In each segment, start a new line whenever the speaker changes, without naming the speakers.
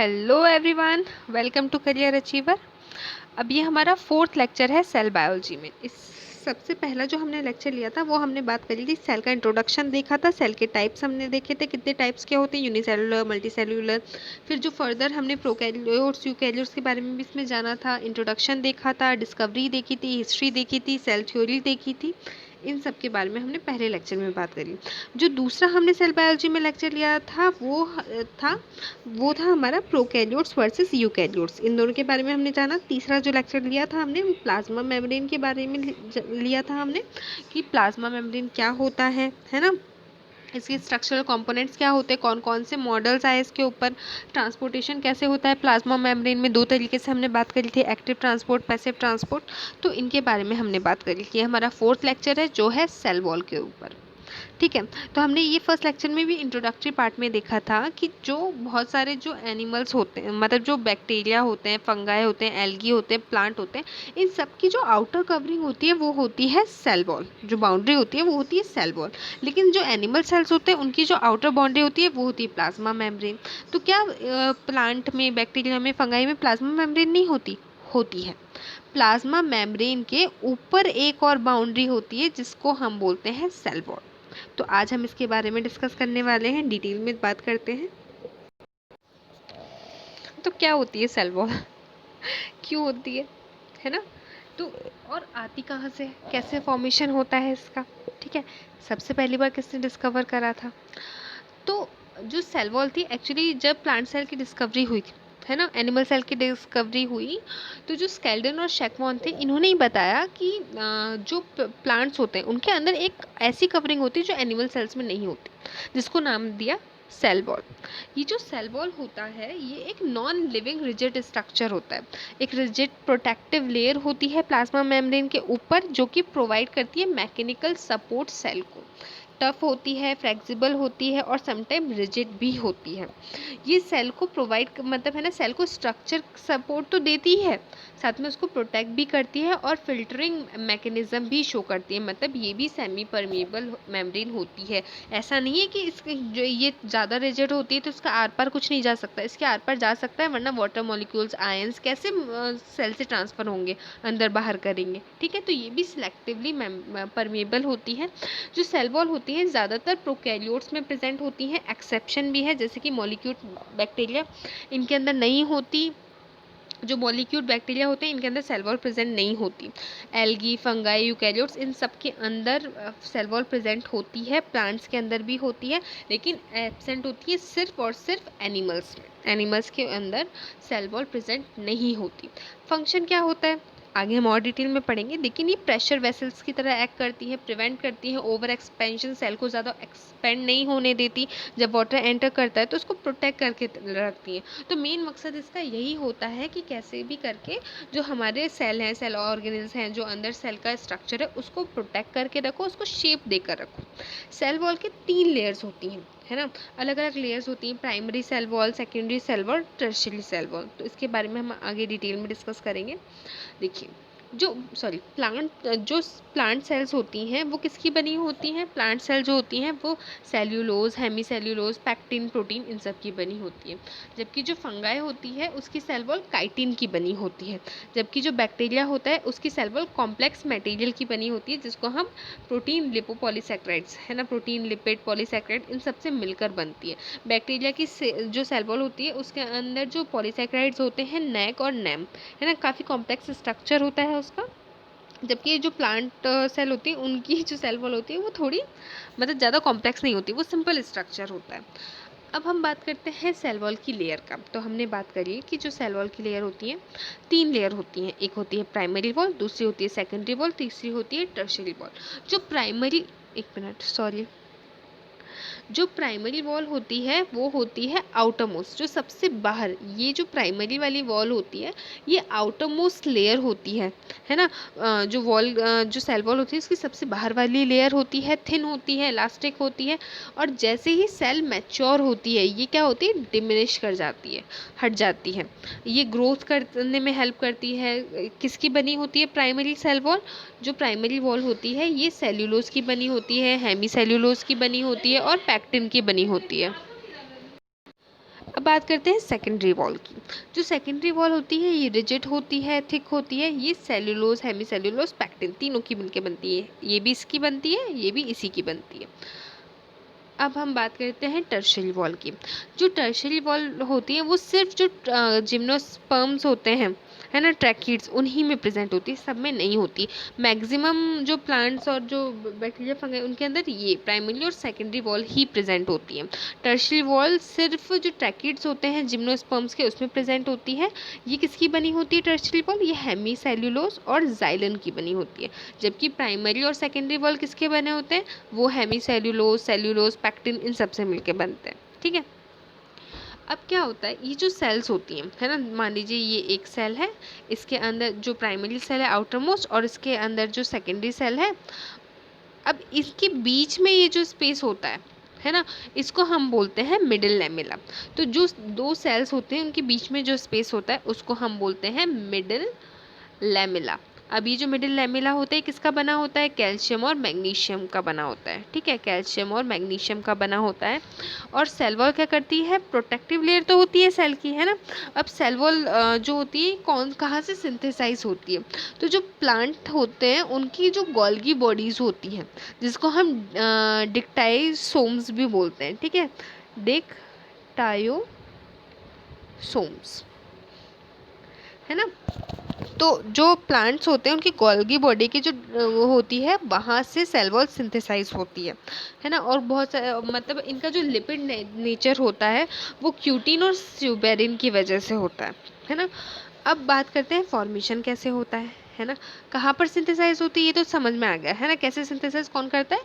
Hello everyone, welcome to career achiever. अब ये हमारा फोर्थ लेक्चर है सेल बायोलॉजी में। इस सबसे पहला जो हमने लेक्चर लिया था वो हमने बात करी थी, सेल का इंट्रोडक्शन देखा था, सेल के टाइप्स हमने देखे थे, कितने टाइप्स के होते हैं, यूनिसेलुलर, मल्टीसेलुलर। फिर जो फर्दर हमने प्रोकैरियोट्स यूकैरियोट्स के बारे में भी इसमें जाना था, इंट्रोडक्शन देखा था, डिस्कवरी देखी थी, हिस्ट्री देखी थी, सेल थ्योरी देखी थी। इन सब के बारे में हमने पहले लेक्चर में बात करी। जो दूसरा हमने सेल बायोलॉजी में लेक्चर लिया था वो था हमारा प्रोकैरियोट्स वर्सेस यूकैरियोट्स। इन दोनों के बारे में हमने जाना। तीसरा जो लेक्चर लिया था हमने वो प्लाज्मा मेम्ब्रेन के बारे में लिया था हमने, कि प्लाज्मा मेम्ब्रेन क्या होता है ना, इसके स्ट्रक्चरल कंपोनेंट्स क्या होते हैं, कौन कौन से मॉडल्स आए इसके ऊपर, ट्रांसपोर्टेशन कैसे होता है प्लाज्मा मेम्ब्रेन में। दो तरीके से हमने बात करी थी, एक्टिव ट्रांसपोर्ट, पैसिव ट्रांसपोर्ट। तो इनके बारे में हमने बात करी थी। हमारा फोर्थ लेक्चर है जो है सेल वॉल के ऊपर। ठीक है, तो हमने ये फर्स्ट लेक्चर में भी इंट्रोडक्टरी पार्ट में देखा था कि जो बहुत सारे जो एनिमल्स होते हैं, मतलब जो बैक्टीरिया होते हैं, फंगाई होते हैं, एल्गी होते हैं, प्लांट होते हैं, इन सब की जो आउटर कवरिंग होती है वो होती है सेल वॉल। जो बाउंड्री होती है वो होती है सेल वॉल। लेकिन जो एनिमल सेल्स होते हैं उनकी जो आउटर बाउंड्री होती है वो होती है प्लाज्मा मेम्ब्रेन। तो क्या प्लांट में, बैक्टीरिया में, फंगाई में प्लाज्मा मेम्ब्रेन नहीं होती? होती है। प्लाज्मा मेम्ब्रेन के ऊपर एक और बाउंड्री होती है जिसको हम बोलते हैं सेल वॉल। तो आज हम इसके बारे में डिस्कस करने वाले हैं, डिटेल में बात करते हैं। तो क्या होती है सेल वॉल क्यों होती है ना? तो और आती कहाँ से, कैसे फॉर्मेशन होता है इसका? ठीक है, सबसे पहली बार किसने डिस्कवर करा था? तो जो सेल वॉल थी, एक्चुअली जब प्लांट सेल की डिस्कवरी हुई थी, है ना, एनिमल सेल की डिस्कवरी हुई, तो जो स्केल्डन और शेकमॉन थे, इन्होंने ही बताया कि जो प्लांट्स होते हैं उनके अंदर एक ऐसी कवरिंग होती है जो एनिमल सेल्स में नहीं होती, जिसको नाम दिया सेल वॉल। ये जो सेल वॉल होता है ये एक नॉन लिविंग रिजिड स्ट्रक्चर होता है। एक रिजिड प्रोटेक्टिव लेयर होती है प्लाज्मा मेम्ब्रेन के ऊपर, जो कि प्रोवाइड करती है मैकेनिकल सपोर्ट सेल को। टफ होती है, फ्लेक्सिबल होती है और समटाइम रिजिड भी होती है। ये सेल को प्रोवाइड, मतलब है ना, सेल को स्ट्रक्चर सपोर्ट तो देती है, साथ में उसको प्रोटेक्ट भी करती है और फिल्टरिंग मैकेनिज्म भी शो करती है। मतलब ये भी सेमी परमेबल मेम्ब्रेन होती है। ऐसा नहीं है कि इसके जो ये ज़्यादा रिजिड होती है तो इसका आर पार कुछ नहीं जा सकता, इसके आर पार जा सकता है, वरना वाटर मॉलिक्यूल्स, आयंस कैसे सेल से ट्रांसफ़र होंगे, अंदर बाहर करेंगे। ठीक है, तो ये भी सिलेक्टिवली परमेबल होती है। जो सेल वॉल होती है ज़्यादातर प्रोकैरियोट्स में प्रेजेंट होती हैं, एक्सेप्शन भी है, जैसे कि मॉलिक्यूट बैक्टीरिया, इनके अंदर नहीं होती। जो मॉलिक्यूट बैक्टीरिया होते हैं इनके अंदर सेल वॉल प्रेजेंट नहीं होती। एल्गी, फंगाई, यूकैरियोट्स, इन सब के अंदर सेल वॉल प्रेजेंट होती है, प्लांट्स के अंदर भी होती है, लेकिन एब्सेंट होती है सिर्फ और सिर्फ एनिमल्स में। एनिमल्स के अंदर सेल वॉल प्रेजेंट नहीं होती। फंक्शन क्या होता है आगे हम और डिटेल में पढ़ेंगे, लेकिन ये प्रेशर वेसल्स की तरह एक्ट करती है, प्रिवेंट करती है ओवर एक्सपेंशन, सेल को ज़्यादा एक्सपेंड नहीं होने देती। जब वाटर एंटर करता है तो उसको प्रोटेक्ट करके रखती है। तो मेन मकसद इसका यही होता है कि कैसे भी करके जो हमारे सेल हैं, सेल ऑर्गेनल्स हैं, जो अंदर सेल का स्ट्रक्चर है उसको प्रोटेक्ट करके रखो, उसको शेप देकर रखो। सेल वॉल के 3 लेयर्स होती हैं, है ना, अलग अलग लेयर्स होती हैं, primary cell wall, secondary cell wall, tertiary cell wall. तो इसके बारे में हम आगे डिटेल में डिस्कस करेंगे। देखिए, जो प्लांट सेल्स होती हैं वो किसकी बनी होती हैं? प्लांट सेल जो होती हैं वो cellulose, hemicellulose, pectin, protein, इन सब की बनी होती है। जबकि जो फंगाई होती है उसकी सेल वॉल काइटिन की बनी होती है। जबकि जो बैक्टीरिया होता है उसकी सेल वॉल कॉम्प्लेक्स मटेरियल की बनी होती है, जिसको हम प्रोटीन लिपोपॉलीसैकेराइड्स, है ना, प्रोटीन, लिपिड, पॉलीसैकेराइड, इन सब से मिलकर बनती है। बैक्टीरिया की जो सेल वॉल होती है उसके अंदर जो पॉलीसैकेराइड्स होते हैं, नैक और नैम, है ना, काफ़ी कॉम्प्लेक्स स्ट्रक्चर होता है उसका। जबकि जो प्लांट सेल होती है उनकी जो सेल वॉल होती है वो थोड़ी, मतलब ज़्यादा कॉम्प्लेक्स नहीं होती, वो सिंपल स्ट्रक्चर होता है। अब हम बात करते हैं सेल वॉल की लेयर का। तो हमने बात करी कि जो सेल वॉल की लेयर होती है, 3 लेयर होती हैं। एक होती है प्राइमरी वॉल, दूसरी होती है सेकेंडरी वॉल, तीसरी होती है टर्शियरी वॉल। जो प्राइमरी, एक मिनट सॉरी, जो प्राइमरी वॉल होती है वो होती है आउटर मोस्ट, जो सबसे बाहर। ये जो प्राइमरी वाली वॉल होती है ये आउटर मोस्ट लेयर होती है ना। जो वॉल, जो सेल वॉल होती है इसकी सबसे बाहर वाली लेयर होती है, थिन होती है, इलास्टिक होती है। और जैसे ही सेल मैच्योर होती है ये क्या होती है, डिमिनिश कर जाती है, हट जाती है। ये ग्रोथ करने में हेल्प करती है। किसकी बनी होती है प्राइमरी सेल वॉल? जो प्राइमरी वॉल होती है ये सेल्यूलोज की बनी होती है, हेमी सेल्यूलोज की बनी होती है और पैक्टिन की बनी होती है। अब बात करते हैं सेकेंडरी वॉल की। जो सेकेंडरी वॉल होती है ये रिजिड होती है, थिक होती है, ये सेल्यूलोज, हेमी सेल्यूलोज, पैक्टिन तीनों की मिलके बनती है। ये भी इसकी बनती है, ये भी इसी की बनती है। अब हम बात करते हैं टर्शियरी वॉल की। जो टर्शियरी वॉल होती है वो सिर्फ जो जिम्नोस्पर्म्स होते हैं, है ना, ट्रैकिड्स, उन्हीं में प्रेजेंट होती है, सब में नहीं होती। मैक्सिमम जो प्लांट्स और जो बैक्टीरिया फंगाई उनके अंदर ये प्राइमरी और सेकेंडरी वॉल ही प्रेजेंट होती है। टर्शियरी वॉल सिर्फ जो ट्रैकिड्स होते हैं जिम्नोस्पर्म्स के उसमें प्रेजेंट होती है। ये किसकी बनी होती है टर्शियरी वॉल? ये हेमी सेल्यूलोज और जाइलन की बनी होती है। जबकि प्राइमरी और सेकेंडरी वॉल किसके बने होते हैं? वो हेमी सेल्यूलोज, सेल्यूलोज, पैक्टिन, इन सब से मिलके बनते हैं। ठीक है। अब क्या होता है, ये जो सेल्स होती हैं, है ना, मान लीजिए ये एक सेल है, इसके अंदर जो प्राइमरी सेल है आउटर मोस्ट और इसके अंदर जो सेकेंडरी सेल है, अब इसके बीच में ये जो स्पेस होता है ना, इसको हम बोलते हैं मिडिल लैमेला। तो जो दो सेल्स होते हैं उनके बीच में जो स्पेस होता है उसको हम बोलते हैं मिडिल लैमेला। अब ये जो मिडिल लैमेला होता है किसका बना होता है? कैल्शियम और मैग्नीशियम का बना होता है। ठीक है, कैल्शियम और मैग्नीशियम का बना होता है। और सेल वॉल क्या करती है? प्रोटेक्टिव लेयर तो होती है सेल की, है ना। अब सेल वॉल जो होती है कहाँ से सिंथेसाइज होती है? तो जो प्लांट होते हैं उनकी जो गोल्गी बॉडीज होती हैं, जिसको हम डिक्टाइसोम्स भी बोलते हैं। ठीक है, डिक्टायोसोम्स, है ना। तो जो प्लांट्स होते हैं उनकी गोल्गी बॉडी की जो वो होती है वहाँ से सेल वॉल सिंथेसाइज होती है ना। और बहुत मतलब इनका जो लिपिड नेचर होता है वो क्यूटिन और स्यूबेरिन की वजह से होता है ना। अब बात करते हैं फॉर्मेशन कैसे होता है ना। कहाँ पर सिंथेसाइज होती है ये तो समझ में आ गया, है ना। कैसे सिंथेसाइज कौन करता है?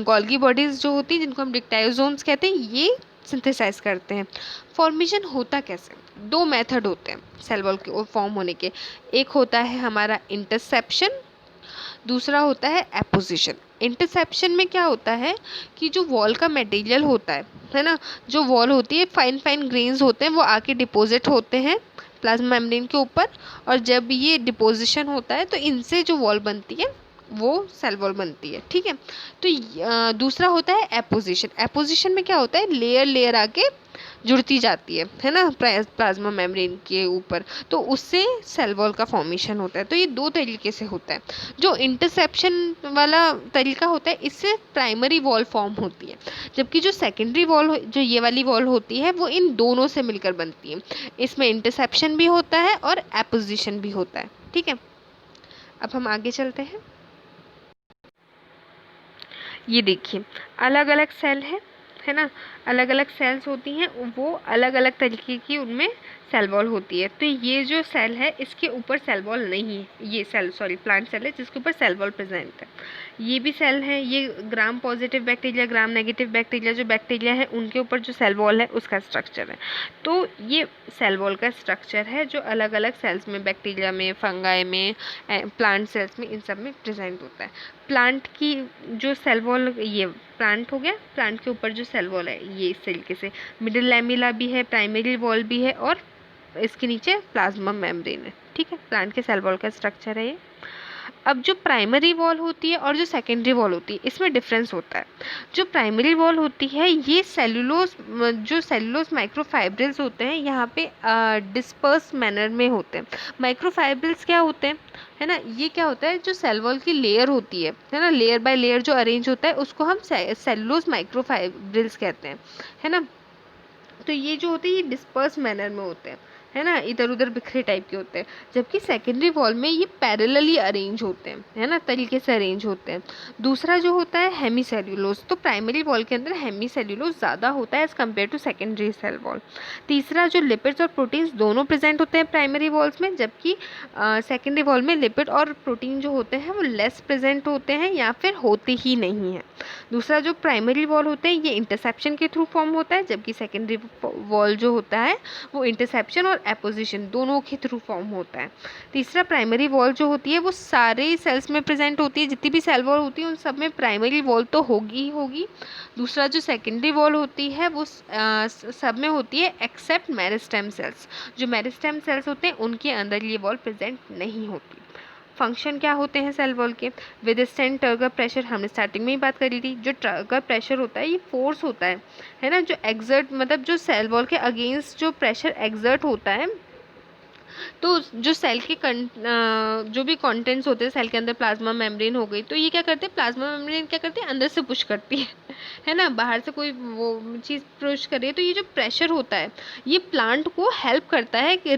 गोल्गी बॉडीज जो होती है जिनको हम डिक्टायोसोम्स कहते हैं, ये सिंथेसाइज करते हैं। फॉर्मेशन होता कैसे? दो मेथड होते हैं सेल वॉल के फॉर्म होने के। एक होता है हमारा इंटरसेप्शन, दूसरा होता है एपोजिशन। इंटरसेप्शन में क्या होता है कि जो वॉल का मटेरियल होता है ना, जो वॉल होती है फाइन फाइन ग्रेन्स होते हैं वो आके डिपॉजिट होते हैं प्लाज्मा मेम्ब्रेन के ऊपर, और जब ये डिपोजिशन होता है तो इनसे जो वॉल बनती है वो सेल वॉल बनती है। ठीक है। तो दूसरा होता है एपोजिशन। एपोजिशन में क्या होता है? लेयर लेयर आके जुड़ती जाती है ना, प्लाज्मा मेम्ब्रेन के ऊपर, तो उससे सेल वॉल का फॉर्मेशन होता है। तो ये दो तरीके से होता है। जो इंटरसेप्शन वाला तरीका होता है इससे प्राइमरी वॉल फॉर्म होती है, जबकि जो सेकेंडरी वॉल जो ये वाली वॉल होती है वो इन दोनों से मिलकर बनती है। इसमें इंटरसेप्शन भी होता है और एपोजिशन भी होता है। ठीक है, अब हम आगे चलते हैं। ये देखिए अलग अलग सेल है ना, अलग अलग सेल्स होती हैं, वो अलग अलग तरीके की उनमें सेल वॉल होती है। तो ये जो सेल है इसके ऊपर सेल वॉल नहीं है, ये प्लांट सेल है जिसके ऊपर सेल वॉल प्रेजेंट है। ये भी सेल है, ये gram positive bacteria, gram negative bacteria, जो बैक्टीरिया है उनके ऊपर जो सेल वॉल है उसका स्ट्रक्चर है। तो ये सेल वॉल का स्ट्रक्चर है जो अलग अलग सेल्स में, बैक्टीरिया में, फंगाई में, प्लांट सेल्स में, इन सब में प्रेजेंट होता है। प्लांट की जो सेल वॉल, ये प्लांट हो गया, प्लांट के ऊपर जो सेल वॉल है ये इस तरीके से मिडिल लैमेला भी है, प्राइमरी वॉल भी है, और इसके नीचे प्लाज्मा मेम्ब्रेन है। ठीक है, प्लांट के सेल वॉल का स्ट्रक्चर है ये। अब जो प्राइमरी वॉल होती है और जो सेकेंडरी वॉल होती है इसमें डिफरेंस होता है। जो प्राइमरी वॉल होती है ये सेलुलोज माइक्रोफाइब्रिल्स होते हैं, यहाँ पे डिस्पर्स मैनर में होते हैं। माइक्रोफाइब्रिल्स क्या होते हैं, है ना, ये क्या होता है, जो सेल वॉल की लेयर होती है ना, लेयर बाय लेयर जो अरेंज होता है उसको हम सेलुलोज माइक्रोफाइब्रिल्स कहते हैं, है ना। तो ये जो होते हैं ये डिस्पर्स मैनर में होते हैं, है ना, इधर उधर बिखरे टाइप के होते हैं। जबकि सेकेंडरी वॉल में ये पैरेलली अरेंज होते हैं, है ना, तरीके से अरेंज होते हैं। दूसरा जो होता है हेमी सेल्यूलोज, तो प्राइमरी वॉल के अंदर हेमी सेल्यूलोज ज़्यादा होता है as compare to secondary cell wall. तीसरा जो लिपिड्स और प्रोटीन्स दोनों प्रेजेंट होते हैं प्राइमरी वॉल्स में, जबकि सेकेंडरी वॉल में लिपिड और प्रोटीन जो होते हैं वो लेस प्रेजेंट होते हैं या फिर होते ही नहीं हैं। दूसरा जो प्राइमरी वॉल होते हैं ये इंटरसेप्शन के थ्रू फॉर्म होता है, जबकि सेकेंडरी वॉल जो होता है वो इंटरसेप्शन और एपोजिशन दोनों के थ्रू फॉर्म होता है। तीसरा प्राइमरी वॉल जो होती है वो सारे सेल्स में प्रेजेंट होती है, जितनी भी सेल वॉल होती है उन सब में प्राइमरी वॉल तो होगी ही होगी। दूसरा जो सेकेंडरी वॉल होती है वो सब में होती है एक्सेप्ट मेरिस्टेम सेल्स। जो मेरिस्टेम सेल्स होते हैं उनके अंदर ये वॉल प्रेजेंट नहीं होती। फंक्शन क्या होते हैं सेल वॉल के? विदस्टैंड ट्रिगर प्रेशर, हमने स्टार्टिंग में ही बात करी थी। जो ट्रिगर प्रेशर होता है ये फोर्स होता है ना, जो एग्जर्ट मतलब जो सेल वॉल के अगेंस्ट जो प्रेशर एग्जर्ट होता है, तो जो सेल के जो भी कंटेंट्स होते हैं सेल के अंदर, प्लाज्मा मेम्ब्रेन हो गई, तो ये क्या करते हैं, प्लाज्मा मेम्ब्रेन क्या करती है, अंदर से पुश करती है ना, बाहर से कोई वो चीज़ पुश कर रही है, तो ये जो प्रेशर होता है ये प्लांट को हेल्प करता है कि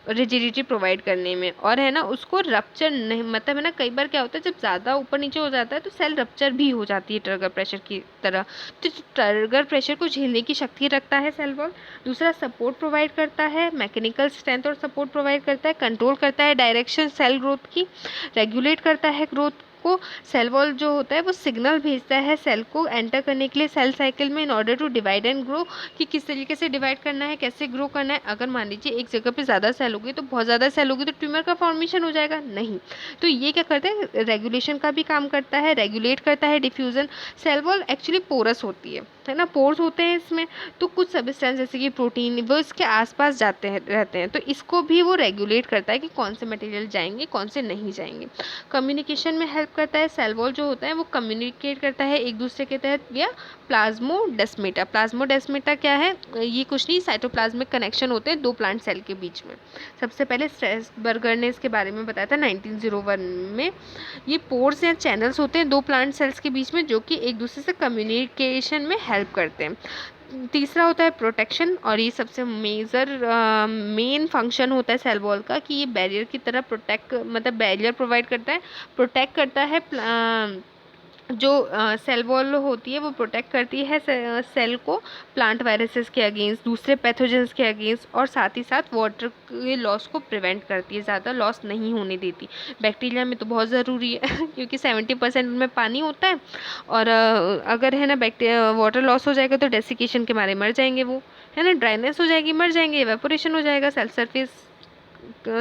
रिजिडिटी प्रोवाइड करने में, और है ना उसको रप्चर नहीं, मतलब है ना कई बार क्या होता है जब ज़्यादा ऊपर नीचे हो जाता है तो सेल रप्चर भी हो जाती है ट्रिगर प्रेशर की तरह। तो ट्रिगर प्रेशर को झेलने की शक्ति रखता है सेल वॉल। दूसरा, सपोर्ट प्रोवाइड करता है, मैकेनिकल स्ट्रेंथ और सपोर्ट प्रोवाइड करता है, कंट्रोल करता है डायरेक्शन सेल ग्रोथ की, रेगुलेट करता है ग्रोथ को। सेल वॉल जो होता है वो सिग्नल भेजता है सेल को एंटर करने के लिए सेल साइकिल में, in order to divide and grow, कि किस तरीके से डिवाइड करना है, कैसे ग्रो करना है। अगर मान लीजिए एक जगह पे ज़्यादा सेल होगी तो बहुत ज़्यादा सेल होगी तो ट्यूमर का फॉर्मेशन हो जाएगा, नहीं। तो ये क्या करता है, रेगुलेशन का भी काम करता है, रेगुलेट करता है diffusion. Cell wall actually porous होती है ना, पोर्स होते हैं इसमें, तो कुछ सब्सटेंस जैसे कि प्रोटीन वो इसके आसपास जाते हैं रहते हैं, तो इसको भी वो रेगुलेट करता है कि कौन से मटेरियल जाएंगे कौन से नहीं जाएंगे। कम्युनिकेशन में हेल्प करता है, सेल वॉल जो होता है वो कम्युनिकेट करता है एक दूसरे के तहत या प्लाज्मोडेस्माटा। प्लाज्मोडेस्माटा क्या है, ये कुछ नहीं, साइटोप्लाज्मिक कनेक्शन होते हैं दो प्लांट सेल के बीच में। सबसे पहले स्ट्रेसबर्गर ने इसके बारे में बताया था 1901 में। ये पोर्स या चैनल्स होते हैं दो प्लांट सेल्स के बीच में जो कि एक दूसरे से कम्युनिकेशन में हेल्प करते हैं। तीसरा होता है प्रोटेक्शन, और ये सबसे मेन फंक्शन होता है सेल वॉल का कि ये बैरियर की तरह मतलब बैरियर प्रोवाइड करता है, प्रोटेक्ट करता है। जो सेल वॉल होती है वो प्रोटेक्ट करती है सेल को प्लांट वायरसेस के अगेंस्ट, दूसरे पैथोजेंस के अगेंस्ट, और साथ ही साथ वाटर के लॉस को प्रिवेंट करती है, ज़्यादा लॉस नहीं होने देती। बैक्टीरिया में तो बहुत ज़रूरी है क्योंकि 70% उनमें पानी होता है, और अगर है ना बैक्टीरिया वाटर लॉस हो जाएगा तो डेसिकेशन के मारे मर जाएंगे वो, है ना, ड्राइनेस हो जाएगी मर जाएंगे, एवेपोरेशन हो जाएगा, सेल सरफेस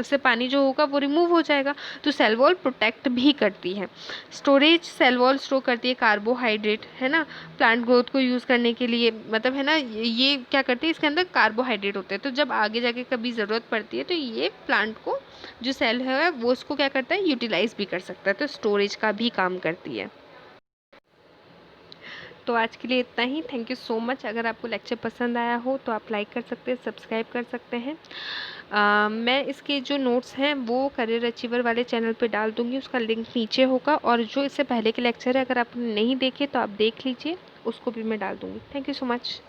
से पानी जो होगा वो रिमूव हो जाएगा। तो सेल वॉल प्रोटेक्ट भी करती है। स्टोरेज, सेल वॉल स्टोर करती है कार्बोहाइड्रेट, है ना, प्लांट ग्रोथ को यूज़ करने के लिए, मतलब है ना ये क्या करती है, इसके अंदर कार्बोहाइड्रेट होते हैं, तो जब आगे जाके कभी ज़रूरत पड़ती है तो ये प्लांट को जो सेल है वो उसको क्या करता है, यूटिलाइज भी कर सकता है, तो स्टोरेज का भी काम करती है। तो आज के लिए इतना ही। Thank you so much. अगर आपको लेक्चर पसंद आया हो तो आप लाइक कर सकते हैं, सब्सक्राइब कर सकते हैं। मैं इसके जो नोट्स हैं वो करियर अचीवर वाले चैनल पे डाल दूँगी, उसका लिंक नीचे होगा, और जो इससे पहले के लेक्चर है अगर आपने नहीं देखे तो आप देख लीजिए, उसको भी मैं डाल दूँगी। Thank you so much.